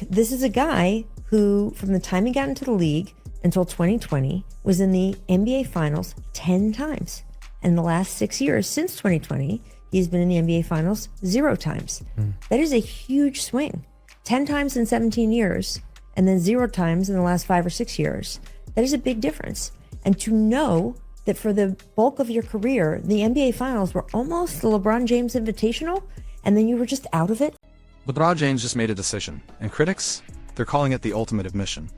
look, this is a guy who, from the time he got into the league until 2020, was in the NBA Finals 10 times. And the last 6 years, since 2020, he's been in the NBA Finals 0 times. That is a huge swing. 10 times in 17 years, and then 0 times in the last 5 or 6 years. That is a big difference. And to know that for the bulk of your career, the NBA Finals were almost the LeBron James Invitational, and then you were just out of it. LeBron James just made a decision, and critics, they're calling it the ultimate admission.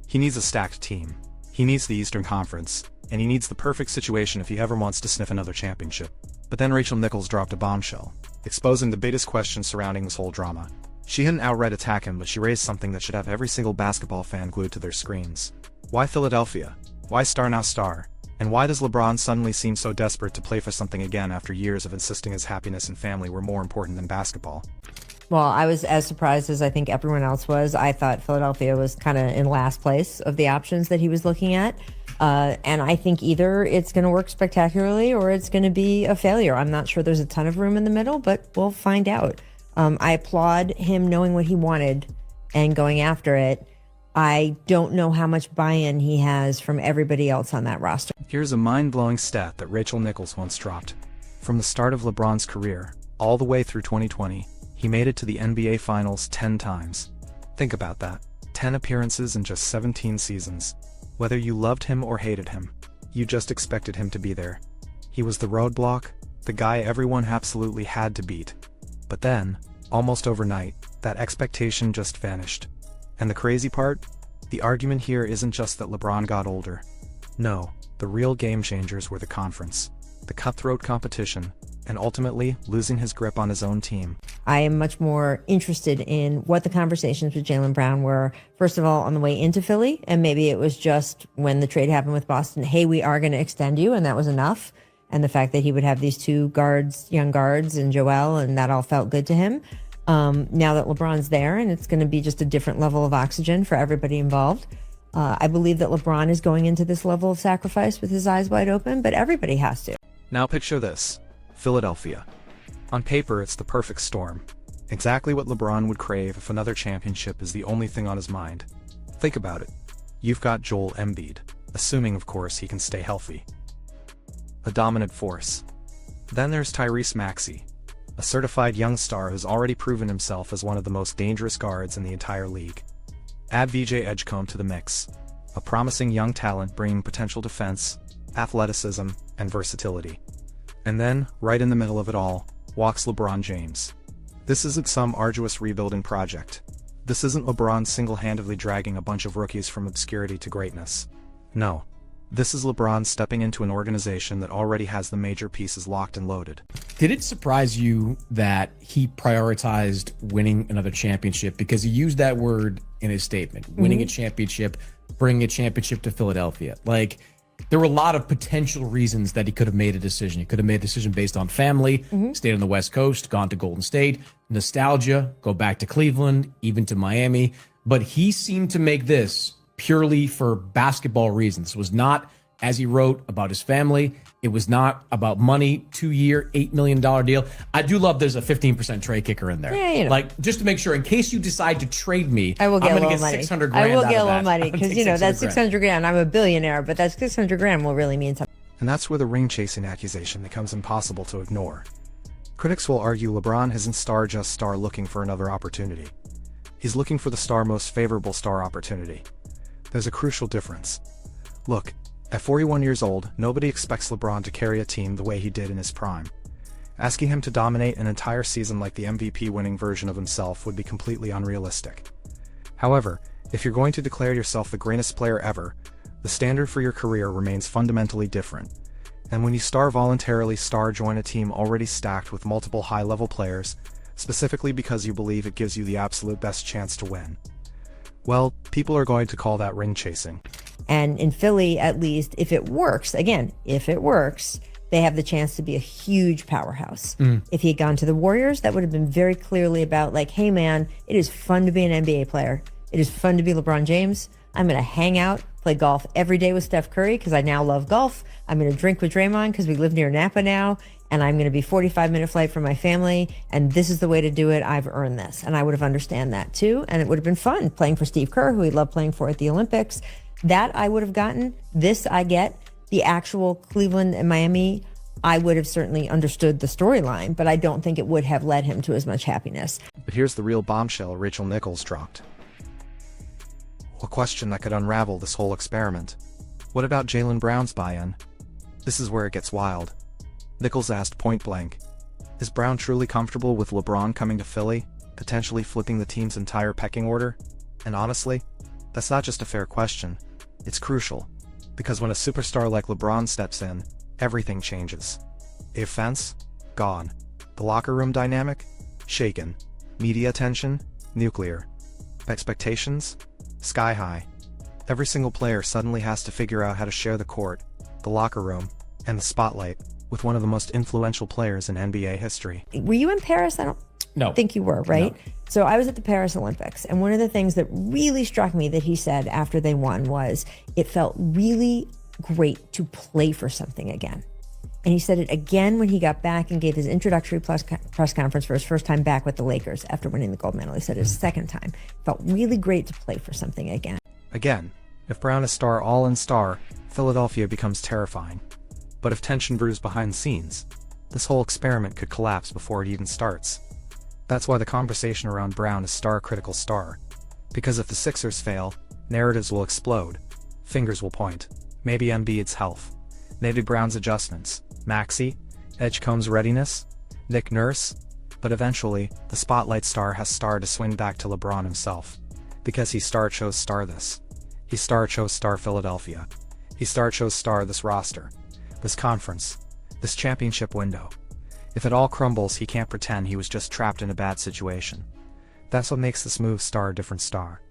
He needs a stacked team. He needs the Eastern Conference, and he needs the perfect situation if he ever wants to sniff another championship. But then Rachel Nichols dropped a bombshell, exposing the biggest question surrounding this whole drama. She didn't outright attack him, but she raised something that should have every single basketball fan glued to their screens. Why Philadelphia? Why star now star? And why does LeBron suddenly seem so desperate to play for something again after years of insisting his happiness and family were more important than basketball? Well, I was as surprised as I think everyone else was. I thought Philadelphia was kind of in last place of the options that he was looking at. And I think either it's going to work spectacularly or it's going to be a failure. I'm not sure there's a ton of room in the middle, but we'll find out. I applaud him knowing what he wanted and going after it. I don't know how much buy-in he has from everybody else on that roster. Here's a mind-blowing stat that Rachel Nichols once dropped. From the start of LeBron's career, all the way through 2020, he made it to the NBA Finals 10 times. Think about that. 10 appearances in just 17 seasons. Whether you loved him or hated him, you just expected him to be there. He was the roadblock, the guy everyone absolutely had to beat. But then, almost overnight, that expectation just vanished. And the crazy part? The argument here isn't just that LeBron got older. No, the real game changers were the conference, the cutthroat competition, and ultimately losing his grip on his own team. I am much more interested in what the conversations with Jaylen Brown were, first of all, on the way into Philly, and maybe it was just when the trade happened with Boston, hey, we are going to extend you, and that was enough. And the fact that he would have these two guards, young guards, and Joel, and that all felt good to him. Now that LeBron's there, and it's going to be just a different level of oxygen for everybody involved. I believe that LeBron is going into this level of sacrifice with his eyes wide open, but everybody has to. Now picture this. Philadelphia. On paper, it's the perfect storm. Exactly what LeBron would crave if another championship is the only thing on his mind. Think about it. You've got Joel Embiid, assuming, of course, he can stay healthy. A dominant force. Then there's Tyrese Maxey, a certified young star who's already proven himself as one of the most dangerous guards in the entire league. Add VJ Edgecombe to the mix, a promising young talent bringing potential defense, athleticism, and versatility. And then, right in the middle of it all, walks LeBron James. This isn't some arduous rebuilding project. This isn't LeBron single-handedly dragging a bunch of rookies from obscurity to greatness. No. This is LeBron stepping into an organization that already has the major pieces locked and loaded. Did it surprise you that he prioritized winning another championship? Because he used that word in his statement, winning a championship, bringing a championship to Philadelphia. Like, there were a lot of potential reasons that he could have made a decision. He could have made a decision based on family, stayed on the West Coast, gone to Golden State, nostalgia, go back to Cleveland, even to Miami. But he seemed to make this purely for basketball reasons. It was not, as he wrote, about his family. It was not about money, 2-year, $8 million deal. I do love there's a 15% trade kicker in there. Yeah, you know. Like, just to make sure, in case you decide to trade me, I will get I'm a going to little get money. 600 grand I will out get a of little that. money because, you know, that's 600 grand. I'm a billionaire, but that 600 grand will really mean something. And that's where the ring-chasing accusation becomes impossible to ignore. Critics will argue LeBron isn't just star looking for another opportunity. He's looking for the most favorable star opportunity. There's a crucial difference. Look, at 41 years old, nobody expects LeBron to carry a team the way he did in his prime. Asking him to dominate an entire season like the MVP-winning version of himself would be completely unrealistic. However, if you're going to declare yourself the greatest player ever, the standard for your career remains fundamentally different. And when you voluntarily join a team already stacked with multiple high-level players, specifically because you believe it gives you the absolute best chance to win, well, people are going to call that ring chasing. And in Philly, at least, if it works, again, if it works, they have the chance to be a huge powerhouse. If he had gone to the Warriors, that would have been very clearly about like, hey man, it is fun to be an NBA player. It is fun to be LeBron James. I'm going to hang out, play golf every day with Steph Curry because I now love golf. I'm going to drink with Draymond because we live near Napa now. and I'm going to be 45-minute flight from my family, and this is the way to do it. I've earned this. And I would have understand that too. And it would have been fun playing for Steve Kerr, who he loved playing for at the Olympics. That I would have gotten. This I get. The actual Cleveland and Miami, I would have certainly understood the storyline, but I don't think it would have led him to as much happiness. But here's the real bombshell Rachel Nichols dropped. A question that could unravel this whole experiment. What about Jaylen Brown's buy-in? This is where it gets wild. Nichols asked point blank, is Brown truly comfortable with LeBron coming to Philly, potentially flipping the team's entire pecking order? And honestly, that's not just a fair question, it's crucial. Because when a superstar like LeBron steps in, everything changes. The offense? Gone. The locker room dynamic? Shaken. Media attention? Nuclear. Expectations? Sky high. Every single player suddenly has to figure out how to share the court, the locker room, and the spotlight with one of the most influential players in NBA history. Were you in Paris? I don't think you were, right? No. So I was at the Paris Olympics, and one of the things that really struck me that he said after they won was it felt really great to play for something again. And he said it again when he got back and gave his introductory press conference for his first time back with the Lakers after winning the gold medal. He said it his second time. It felt really great to play for something again. Again, if Brown is star all-in star, Philadelphia becomes terrifying. But if tension brews behind the scenes, this whole experiment could collapse before it even starts. That's why the conversation around Brown is star-critical star. Because if the Sixers fail, narratives will explode. Fingers will point. Maybe Embiid's health. Maybe Brown's adjustments. Maxey, Edgecombe's readiness, Nick Nurse. But eventually, the spotlight star has star to swing back to LeBron himself. Because he star chose star this. He star chose star Philadelphia. He star chose star this roster. This conference. This championship window. If it all crumbles, he can't pretend he was just trapped in a bad situation. That's what makes this move star a different star.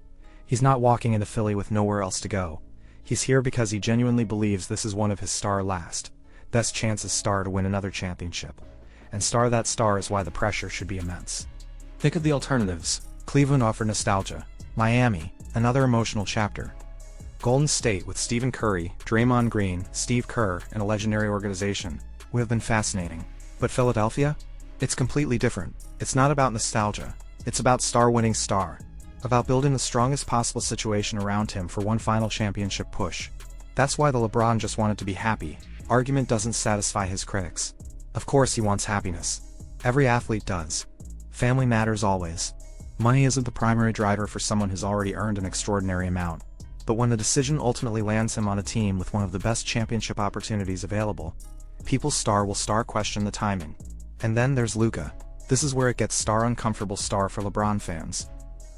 He's not walking into Philly with nowhere else to go. He's here because he genuinely believes this is one of his star last, best chances star to win another championship. And star that star is why the pressure should be immense. Think of the alternatives. Cleveland offered nostalgia. Miami, another emotional chapter. Golden State with Stephen Curry, Draymond Green, Steve Kerr, and a legendary organization would have been fascinating. But Philadelphia? It's completely different. It's not about nostalgia. It's about star winning star. About building the strongest possible situation around him for one final championship push. That's why the LeBron just wanted to be happy argument doesn't satisfy his critics. Of course he wants happiness. Every athlete does. Family matters always. Money isn't the primary driver for someone who's already earned an extraordinary amount. But when the decision ultimately lands him on a team with one of the best championship opportunities available, people's star will question the timing. And then there's Luka. This is where it gets star uncomfortable star for LeBron fans.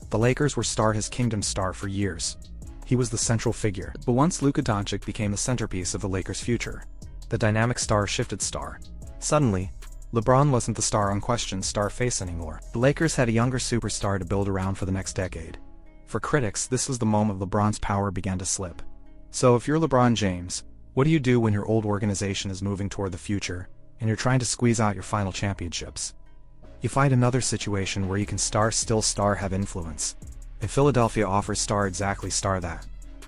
The Lakers were star his kingdom star for years. He was the central figure. But once Luka Doncic became the centerpiece of the Lakers' future, the dynamic star shifted star. Suddenly, LeBron wasn't the star unquestioned star face anymore. The Lakers had a younger superstar to build around for the next decade. For critics, this was the moment LeBron's power began to slip. So if you're LeBron James, what do you do when your old organization is moving toward the future, and you're trying to squeeze out your final championships? You find another situation where you can star have influence. If Philadelphia offers star that.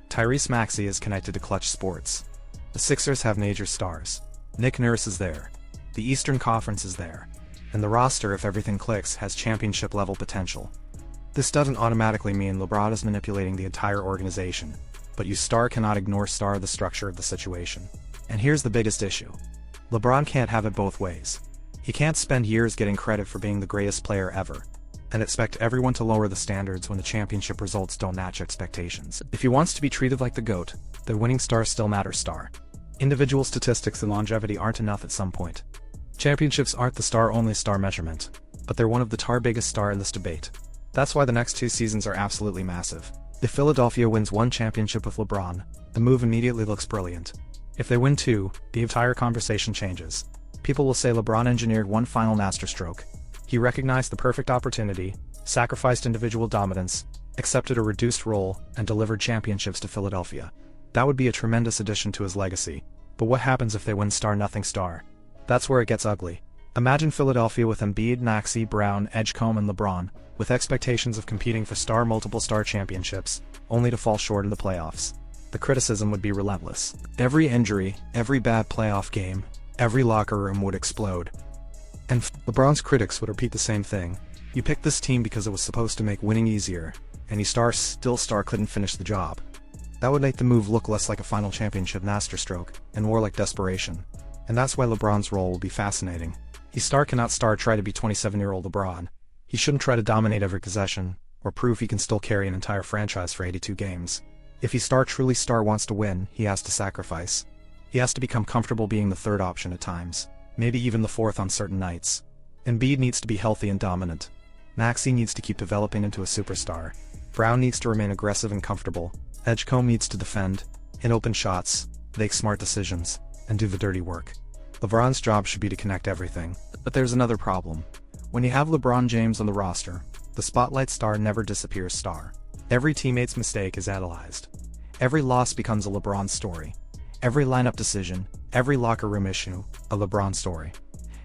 Tyrese Maxey is connected to Clutch Sports. The Sixers have major stars. Nick Nurse is there. The Eastern Conference is there. And the roster, if everything clicks, has championship level potential. This doesn't automatically mean LeBron is manipulating the entire organization, but you cannot ignore the structure of the situation. And here's the biggest issue. LeBron can't have it both ways. He can't spend years getting credit for being the greatest player ever, and expect everyone to lower the standards when the championship results don't match expectations. If he wants to be treated like the GOAT, then winning star still matters star. Individual statistics and longevity aren't enough at some point. Championships aren't the star-only star measurement, but they're one of the biggest star in this debate. That's why the next 2 seasons are absolutely massive. If Philadelphia wins 1 championship with LeBron, the move immediately looks brilliant. If they win 2, the entire conversation changes. People will say LeBron engineered one final masterstroke. He recognized the perfect opportunity, sacrificed individual dominance, accepted a reduced role, and delivered championships to Philadelphia. That would be a tremendous addition to his legacy. But what happens if they win nothing star? That's where it gets ugly. Imagine Philadelphia with Embiid, Maxey, Brown, Edgecombe, and LeBron, with expectations of competing for multiple star championships, only to fall short in the playoffs. The criticism would be relentless. Every injury, every bad playoff game, Every locker room would explode. And LeBron's critics would repeat the same thing. You picked this team because it was supposed to make winning easier, and you star couldn't finish the job. That would make the move look less like a final championship masterstroke, and more like desperation. And that's why LeBron's role will be fascinating. He cannot try to be 27-year-old LeBron. He shouldn't try to dominate every possession, or prove he can still carry an entire franchise for 82 games. If he truly wants to win, he has to sacrifice. He has to become comfortable being the third option at times, maybe even the fourth on certain nights. Embiid needs to be healthy and dominant. Maxey needs to keep developing into a superstar. Brown needs to remain aggressive and comfortable. Edgecombe needs to defend, hit open shots, make smart decisions, and do the dirty work. LeBron's job should be to connect everything. But there's another problem. When you have LeBron James on the roster, the spotlight star never disappears star. Every teammate's mistake is analyzed. Every loss becomes a LeBron story. Every lineup decision, every locker room issue, a LeBron story.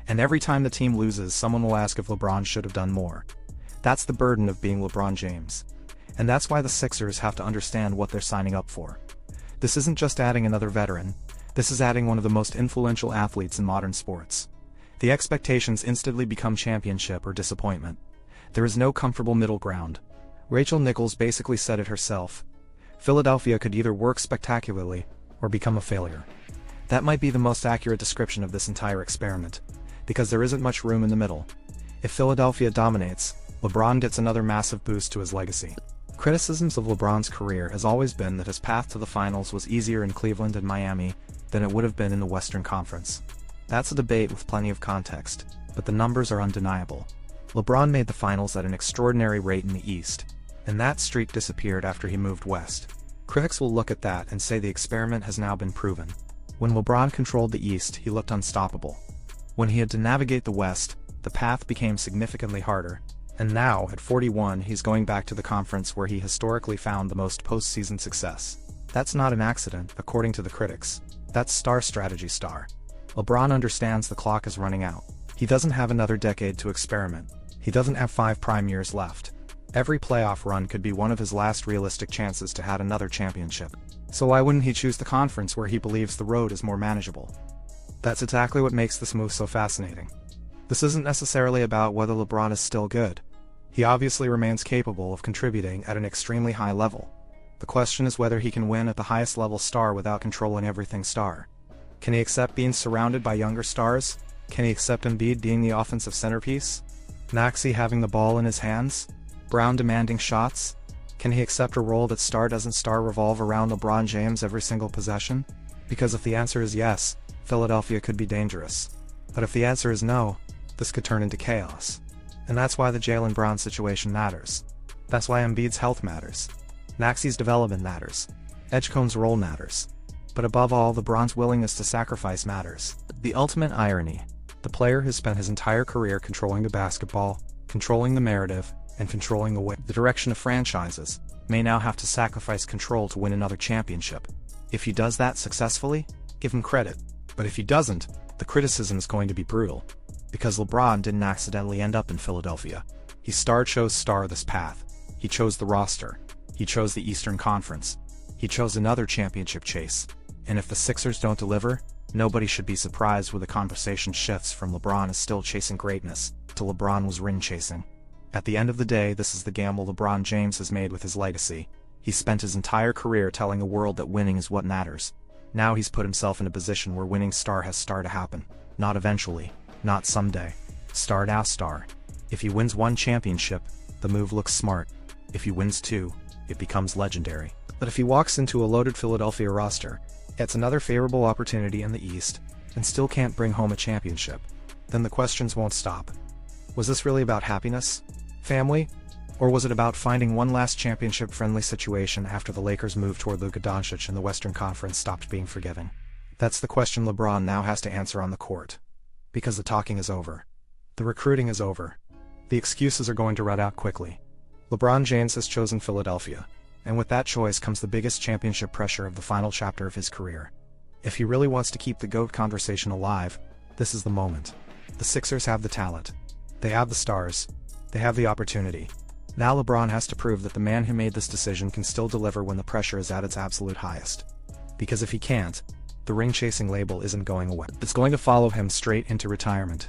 And every time the team loses, someone will ask if LeBron should have done more. That's the burden of being LeBron James. And that's why the Sixers have to understand what they're signing up for. This isn't just adding another veteran. This is adding one of the most influential athletes in modern sports. The expectations instantly become championship or disappointment. There is no comfortable middle ground. Nichols basically said it herself. Philadelphia could either work spectacularly or become a failure. That might be the most accurate description of this entire experiment, because there isn't much room in the middle. If Philadelphia dominates, LeBron gets another massive boost to his legacy. Criticisms of LeBron's career has always been that his path to the finals was easier in Cleveland and Miami than it would have been in the Western Conference. That's a debate with plenty of context, but the numbers are undeniable. LeBron made the finals at an extraordinary rate in the East, and that streak disappeared after he moved west. Critics will look at that and say the experiment has now been proven. When LeBron controlled the East, he looked unstoppable. When he had to navigate the West, the path became significantly harder. And now, at 41, he's going back to the conference where he historically found the most postseason success. That's not an accident, according to the critics. That's star strategy star. LeBron understands the clock is running out. He doesn't have another decade to experiment. He doesn't have 5 prime years left. Every playoff run could be one of his last realistic chances to have another championship. So why wouldn't he choose the conference where he believes the road is more manageable? That's exactly what makes this move so fascinating. This isn't necessarily about whether LeBron is still good. He obviously remains capable of contributing at an extremely high level. The question is whether he can win at the highest level star without controlling everything star. Can he accept being surrounded by younger stars? Can he accept Embiid being the offensive centerpiece? Maxey having the ball in his hands? Brown demanding shots? Can he accept a role that star doesn't revolve around LeBron James every single possession? Because if the answer is yes, Philadelphia could be dangerous. But if the answer is no, this could turn into chaos. And that's why the Jaylen Brown situation matters. That's why Embiid's health matters. Maxey's development matters. Edgecombe's role matters. But above all, LeBron's willingness to sacrifice matters. The ultimate irony. The player has spent his entire career controlling the basketball, controlling the narrative, and controlling the direction of franchises, may now have to sacrifice control to win another championship. If he does that successfully, give him credit. But if he doesn't, the criticism is going to be brutal. Because LeBron didn't accidentally end up in Philadelphia. He chose star this path. He chose the roster. He chose the Eastern Conference. He chose another championship chase. And if the Sixers don't deliver, nobody should be surprised when the conversation shifts from LeBron is still chasing greatness to LeBron was ring chasing. At the end of the day, this is the gamble LeBron James has made with his legacy. He spent his entire career telling the world that winning is what matters. Now he's put himself in a position where winning star has to happen. Not eventually. Not someday. Star now star. If he wins 1 championship, the move looks smart. If he wins 2, it becomes legendary. But if he walks into a loaded Philadelphia roster, gets another favorable opportunity in the East, and still can't bring home a championship, then the questions won't stop. Was this really about happiness? Family? Or was it about finding one last championship-friendly situation after the Lakers' move toward Luka Doncic and the Western Conference stopped being forgiving? That's the question LeBron now has to answer on the court. Because the talking is over. The recruiting is over. The excuses are going to run out quickly. LeBron James has chosen Philadelphia, and with that choice comes the biggest championship pressure of the final chapter of his career. If he really wants to keep the GOAT conversation alive, this is the moment. The Sixers have the talent. They have the stars. They have the opportunity. Now LeBron has to prove that the man who made this decision can still deliver when the pressure is at its absolute highest. Because if he can't, the ring-chasing label isn't going away. It's going to follow him straight into retirement.